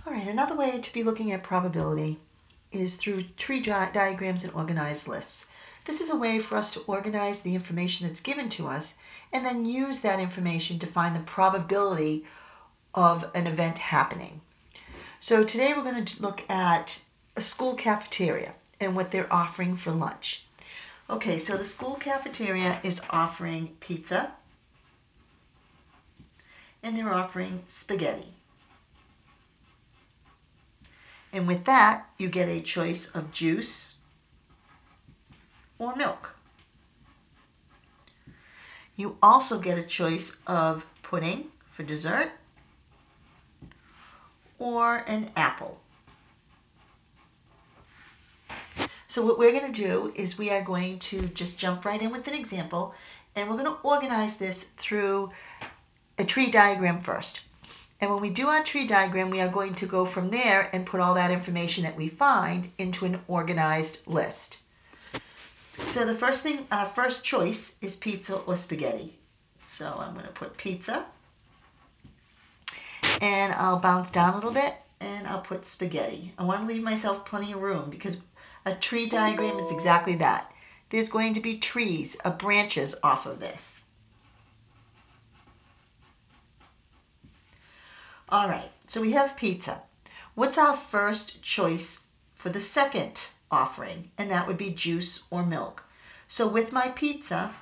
All right, another way to be looking at probability is through tree diagrams and organized lists. This is a way for us to organize the information that's given to us and then use that information to find the probability of an event happening. So today we're going to look at a school cafeteria and what they're offering for lunch. Okay, so the school cafeteria is offering pizza and they're offering spaghetti. And with that, you get a choice of juice or milk. You also get a choice of pudding for dessert or an apple. So what we're going to do is we are going to just jump right in with an example, and we're going to organize this through a tree diagram first. And when we do our tree diagram, we are going to go from there and put all that information that we find into an organized list. So the first thing, our first choice is pizza or spaghetti. So I'm going to put pizza, and I'll bounce down a little bit, and I'll put spaghetti. I want to leave myself plenty of room because a tree diagram is exactly that. There's going to be trees, branches off of this. All right, so we have pizza. What's our first choice for the second offering? And that would be juice or milk. So with my pizza,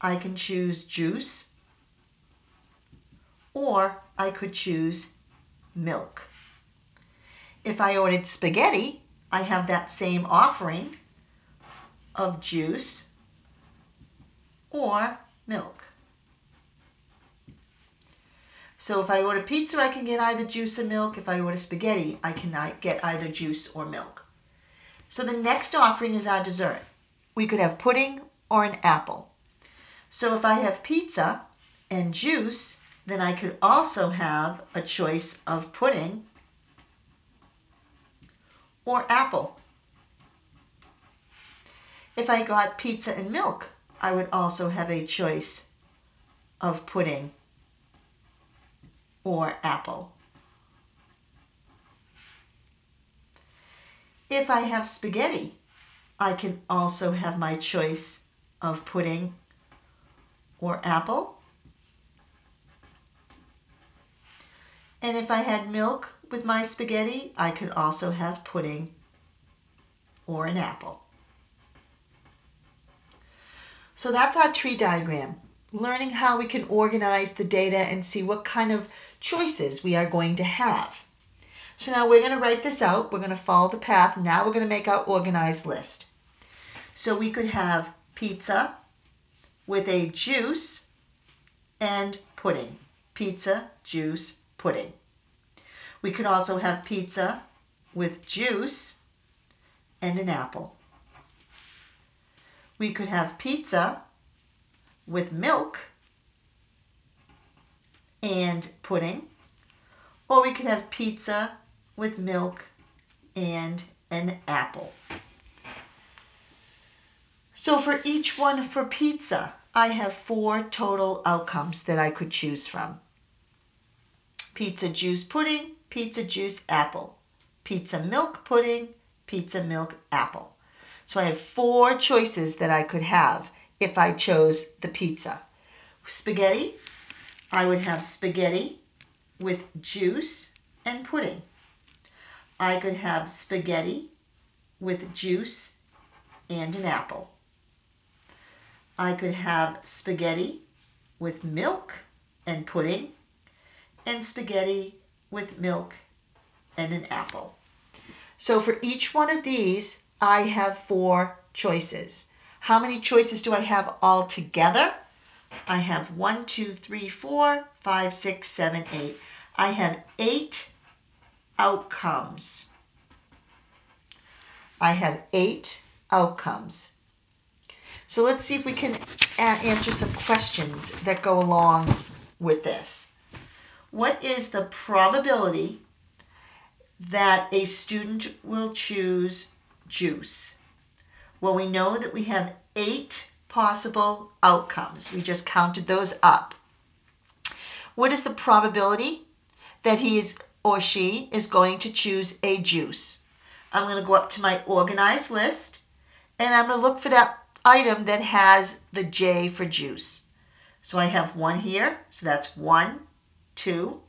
I can choose juice, or I could choose milk. If I ordered spaghetti, I have that same offering of juice or milk. So if I order pizza, I can get either juice or milk. If I order spaghetti, I can get either juice or milk. So the next offering is our dessert. We could have pudding or an apple. So if I have pizza and juice, then I could also have a choice of pudding or apple. If I got pizza and milk, I would also have a choice of pudding or apple. If I have spaghetti, I can also have my choice of pudding or apple. And if I had milk with my spaghetti, I could also have pudding or an apple. So that's our tree diagram, learning how we can organize the data and see what kind of choices we are going to have. So now we're going to write this out. We're going to follow the path. Now we're going to make our organized list. So we could have pizza with a juice and pudding. Pizza, juice, pudding. We could also have pizza with juice and an apple. We could have pizza with milk and pudding, or we could have pizza with milk and an apple. So for each one for pizza, I have 4 total outcomes that I could choose from. Pizza, juice, pudding, pizza, juice, apple. Pizza, milk, pudding, pizza, milk, apple. So I have 4 choices that I could have if I chose the pizza. Spaghetti, I would have spaghetti with juice and pudding. I could have spaghetti with juice and an apple. I could have spaghetti with milk and pudding, and spaghetti with milk and an apple. So for each one of these, I have 4 choices. How many choices do I have all together? I have 1, 2, 3, 4, 5, 6, 7, 8. I have 8 outcomes. I have 8 outcomes. So let's see if we can answer some questions that go along with this. What is the probability that a student will choose juice? Well, we know that we have 8 possible outcomes. We just counted those up. What is the probability that he is or she is going to choose a juice. I'm going to go up to my organized list and I'm going to look for that item that has the J for juice. So I have 1 here, so that's 1, 2,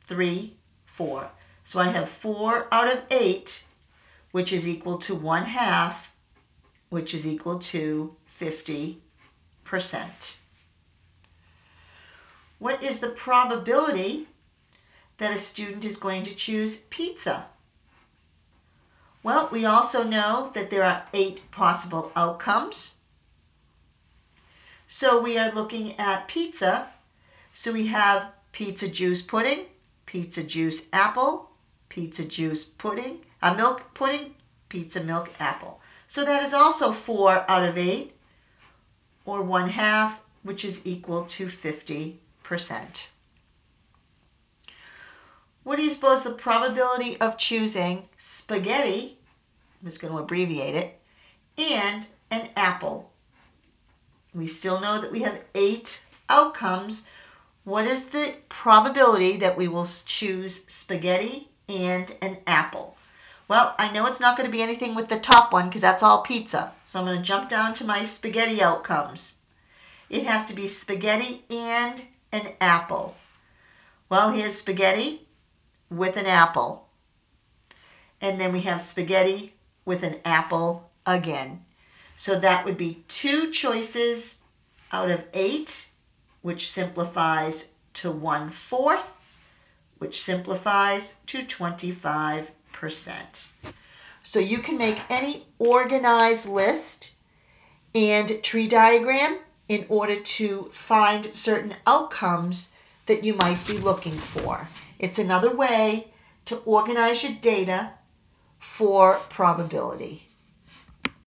3, 4. So I have 4 out of 8, which is equal to 1/2, which is equal to 50%. What is the probability that a student is going to choose pizza? Well, we also know that there are 8 possible outcomes. So we are looking at pizza. So we have pizza juice pudding, pizza juice apple, pizza juice pudding, milk pudding, pizza milk apple. So that is also 4 out of 8, or 1/2, which is equal to 50%. What do you suppose the probability of choosing spaghetti, I'm just going to abbreviate it, and an apple? We still know that we have 8 outcomes. What is the probability that we will choose spaghetti and an apple? Well, I know it's not going to be anything with the top one because that's all pizza. So I'm going to jump down to my spaghetti outcomes. It has to be spaghetti and an apple. Well, here's spaghetti with an apple. And then we have spaghetti with an apple again. So that would be 2 choices out of 8, which simplifies to 1/4, which simplifies to 25%. So you can make any organized list and tree diagram in order to find certain outcomes that you might be looking for. It's another way to organize your data for probability.